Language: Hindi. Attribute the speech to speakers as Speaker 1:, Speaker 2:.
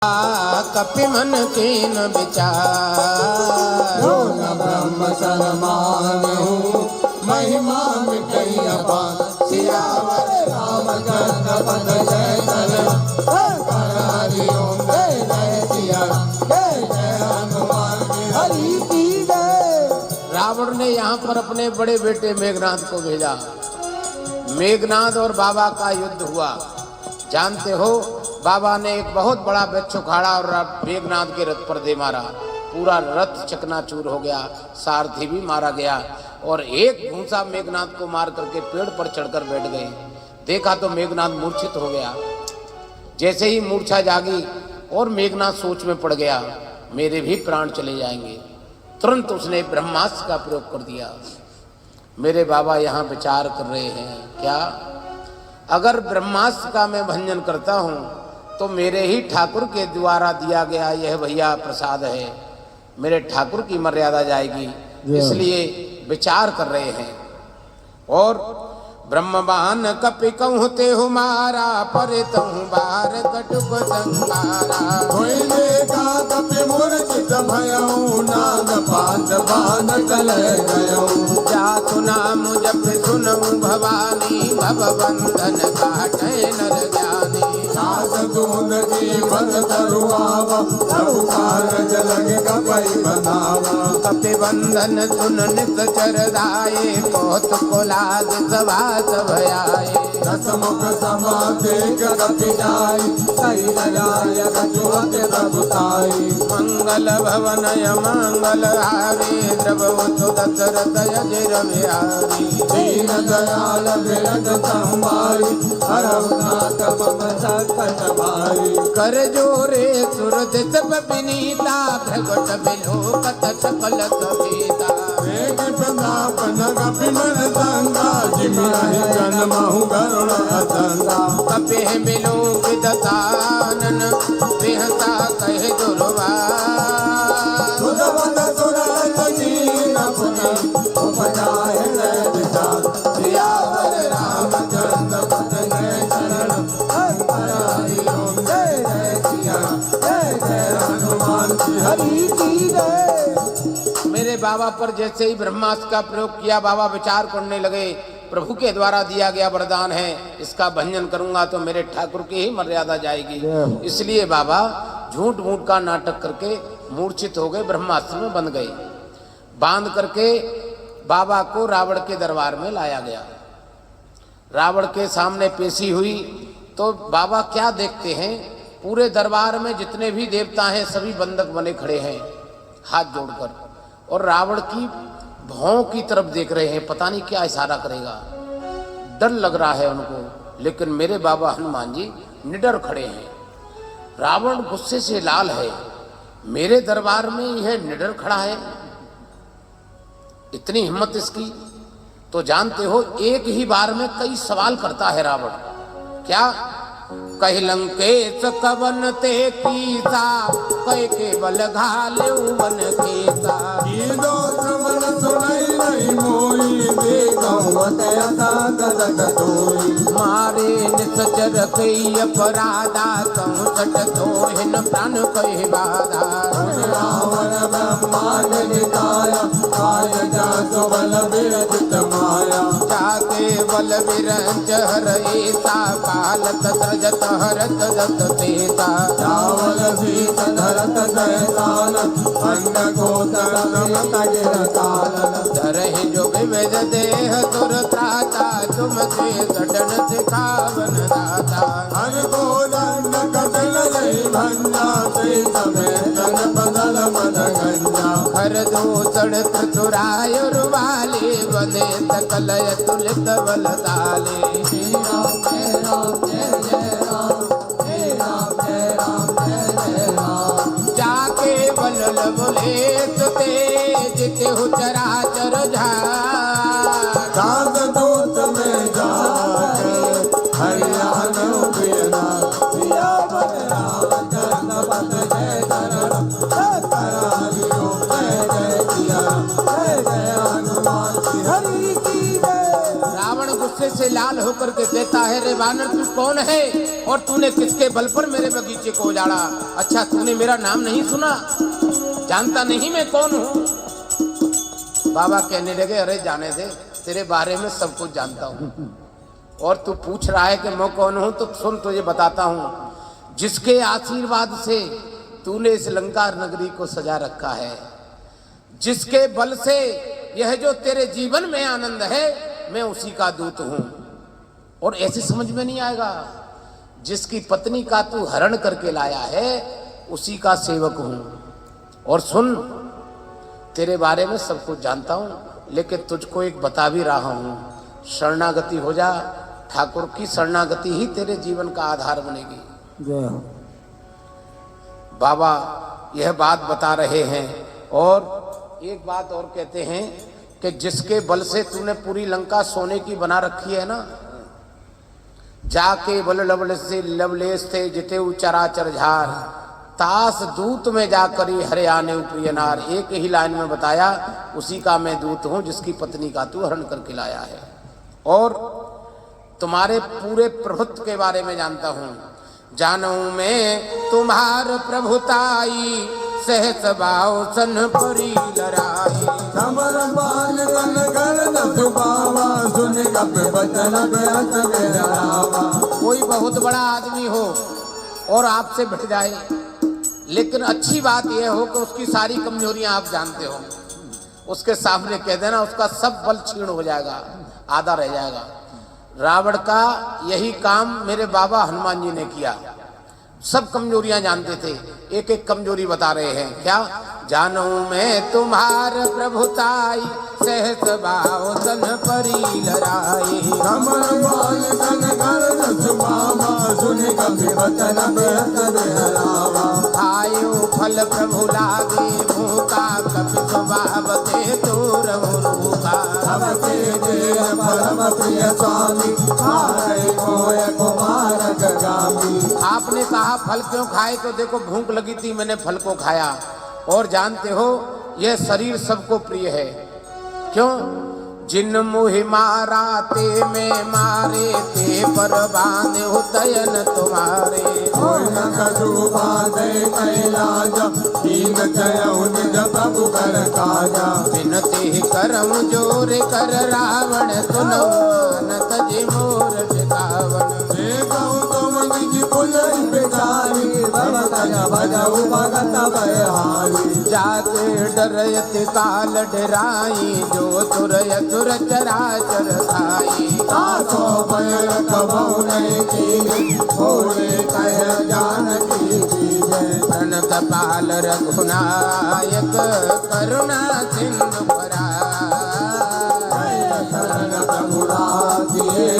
Speaker 1: कपि मन के न विचार
Speaker 2: न ब्रह्म शरमानहु महिमा मिटई अपार। सियावर रामचंद्र पद जय जय हरि ओम जय जय सिया जय जय हनुमान हरि की जय।
Speaker 1: रावण ने यहाँ पर अपने बड़े बेटे मेघनाद को भेजा। मेघनाद और बाबा का युद्ध हुआ। जानते हो, बाबा ने एक बहुत बड़ा वृक्ष उखाड़ा और मेघनाद के रथ पर दे मारा। पूरा रथ चकनाचूर हो गया, सारथी भी मारा गया और एक भूसा मेघनाद को मार करके पेड़ पर चढ़कर बैठ गए। देखा तो मेघनाद मूर्छित हो गया। जैसे ही मूर्छा जागी और मेघनाद सोच में पड़ गया, मेरे भी प्राण चले जाएंगे। तुरंत उसने ब्रह्मास्त्र का प्रयोग कर दिया। मेरे बाबा यहाँ विचार कर रहे हैं, क्या अगर ब्रह्मास्त्र का मैं भंजन करता हूँ तो मेरे ही ठाकुर के द्वारा दिया गया यह भैया प्रसाद है, मेरे ठाकुर की मर्यादा जाएगी। इसलिए विचार कर रहे हैं। और ब्रह्मवान कपि कहूँ ते हुमारा परे तहु बार कटुक संगारा।
Speaker 2: होई देखा कपि मूर्छित भयउ नाग पात बान चले गयउ।
Speaker 1: जातु नाम जप सुनऊ भवानी भवबंधन काटै नर ज्ञानी।
Speaker 2: सास दूध जीवन तरुआवा प्रभु कारज लगे कपि बनावा।
Speaker 1: कपि बंधन सुन नित चरदाये कौतुक लाग सभा सभयाए।
Speaker 2: दसमुख समा देख कपि जाई सही जाय कछुअत प्रभुताई।
Speaker 1: मंगल भवनय मंगल हारे द्रवतु दशरथ यजिर बिहारी।
Speaker 2: दीन दयाल बिरद संभारी हरहु नाथ मम संकट भारी।
Speaker 1: कर जोरे सुरदित विनीता भ्रगट बिलोकत सकल सभेदा।
Speaker 2: वेग प्रताप कपि मन संगा जिमिहि जन्महु गरुड़ असंगा।
Speaker 1: कपि बिलोकित दसानन बेहसा कहे दुर्वासा।
Speaker 2: सुरवत सुरत कीन पुनि उपजाहि जय विशाल। सियावर रामचंद्र पद जय शरण हरि ओम जय जय सिया जय जय हनुमान हरि की जय।
Speaker 1: मेरे बाबा पर जैसे ही ब्रह्मास्त्र का प्रयोग किया, बाबा विचार करने लगे, प्रभु के द्वारा दिया गया वरदान है, इसका भंजन करूंगा तो मेरे ठाकुर की ही मर्यादा जाएगी। इसलिए बाबा झूठ मूठ का नाटक करके मूर्छित हो गए, ब्रह्मास्त्र में बंध गए। बांध करके बाबा को रावण के दरबार में लाया गया। रावण के सामने पेशी हुई तो बाबा क्या देखते हैं, पूरे दरबार में जितने भी देवता हैं सभी बंधक बने खड़े हैं हाथ जोड़कर, और रावण की भौं की तरफ देख रहे हैं, पता नहीं क्या इशारा करेगा। डर लग रहा है उनको, लेकिन मेरे बाबा हनुमान जी निडर खड़े हैं। रावण गुस्से से लाल है, मेरे दरबार में यह निडर खड़ा है, इतनी हिम्मत इसकी। तो जानते हो, एक ही बार में कई सवाल करता है रावण। क्या? कहि लंकेश कवन ते कीसा कह के बल घाले वन केसा।
Speaker 2: कीदो श्रवण सुनई नहीं मोई देखौ तयसा गदग तोई।
Speaker 1: मारे निसचर कई अपराधा कहूँ सट तोहिन प्राण कहे बाधा।
Speaker 2: रावण ब्रह्मांड निकाया काय जासु बल विरचित माया।
Speaker 1: जाके बल विरंच हर ऐसा पालत सृजत हरत दत तेता।
Speaker 2: चावल सीत धरत जयकाल अंड गोतर रमत गिरकाल।
Speaker 1: धरहि जो विविध देह तुर त्राता तुम से सडन सिखावन दाता।
Speaker 2: हर को दंड कपिल जय भंजा से समेतन बदल मद गंजा।
Speaker 1: हर दूसर त्रिपुरायुर वाले बने सकल तुलित बल ताले।
Speaker 2: श्री राम जय राम जय जय राम जय राम जय राम जय जय राम।
Speaker 1: जाके बल बोले तुते जिते हो चराचर झार।
Speaker 2: सात दूत में जाके हरियाणा बिना। सियावर रामचंद्र पद जय शरण हरि ओम जय जय सिया जय जय हनुमान हरि की जय।
Speaker 1: रावण गुस्से से लाल होकर के कहता है, रे वानर तू कौन है और तूने किसके बल पर मेरे बगीचे को उजाड़ा? अच्छा, तूने मेरा नाम नहीं सुना? जानता नहीं मैं कौन हूं? बाबा कहने लगे, अरे जाने दे, तेरे बारे में सब कुछ जानता हूं। और तू पूछ रहा है कि मैं कौन हूं, तो सुन तुझे बताता हूं। जिसके आशीर्वाद से तूने इस लंका नगरी को सजा रखा है, जिसके बल से यह जो तेरे जीवन में आनंद है, मैं उसी का दूत हूं। और ऐसे समझ में नहीं आएगा, जिसकी पत्नी का तू हरण करके लाया है, उसी का सेवक हूं। और सुन, तेरे बारे में सब कुछ जानता हूं, लेकिन तुझको एक बता भी रहा हूं, शरणागति हो जा। ठाकुर की शरणागति ही तेरे जीवन का आधार बनेगी।
Speaker 2: जय हो।
Speaker 1: बाबा यह बात बता रहे हैं। और एक बात और कहते हैं कि जिसके बल से तूने पूरी लंका सोने की बना रखी है ना, जाके बल लवलेश थे जिते चराचर झार, तास दूत में जाकर हरे आने प्रिय नार। एक ही लाइन में बताया, उसी का मैं दूत हूं, जिसकी पत्नी का तू हरण करके लाया है। और तुम्हारे पूरे प्रभुत्व के बारे में जानता हूं। जानूं मैं तुम्हार प्रभुताई, सहस बाव सन परी लड़ाई।
Speaker 2: समर बाल तन कर न सुबावा, सुन कप बचन बेअंत बेहरावा।
Speaker 1: कोई बहुत बड़ा आदमी हो और आपसे भिड़ जाए, लेकिन अच्छी बात यह हो कि उसकी सारी कमजोरियां आप जानते हो, उसके सामने कह देना, उसका सब बल क्षीण हो जाएगा, आधा रह जाएगा। रावण का यही काम मेरे बाबा हनुमान जी ने किया। सब कमजोरियां जानते थे, एक एक कमजोरी बता रहे हैं। क्या? जानू मैं तुम्हार प्रभुताई, सहस बाव सन परी लड़ाई।
Speaker 2: समर बाल तन कर न सुबावा, सुन कप बचन बेअंत बेहरावा।
Speaker 1: आयो फल प्रभु लागे भूखा, कपि स्वभाव ते दूर रूखा।
Speaker 2: सबके देह परम प्रिय स्वामी, हाय कोय कुमार गामी।
Speaker 1: आपने कहा फल क्यों खाए, तो देखो भूख लगी थी, मैंने फल को खाया। और जानते हो, यह शरीर सबको प्रिय है। क्यों? जिन मुहि मारा ते में मारे, ते पर बांधे हो तयन तुम्हारे।
Speaker 2: कोई न कछु बाधे कैलाज, हीन चयहु निज प्रभु कर काजा।
Speaker 1: बिनते करम जोर कर रावण, सुनो नत जी मोर टिकावन।
Speaker 2: देखहु तुम निज पुलहि बिचारी, भव तज भजहु भगत बयहारी।
Speaker 1: जाते डरयत काल डराई, जो तुरय तुर चराचर खाई।
Speaker 2: तासो भय कबहु नहीं कीनी, थोड़े कह जानकी कीजय।
Speaker 1: प्रणत पाल रघुनायक, करुणा सिंधु पराय।
Speaker 2: शरण रघुनाथ ये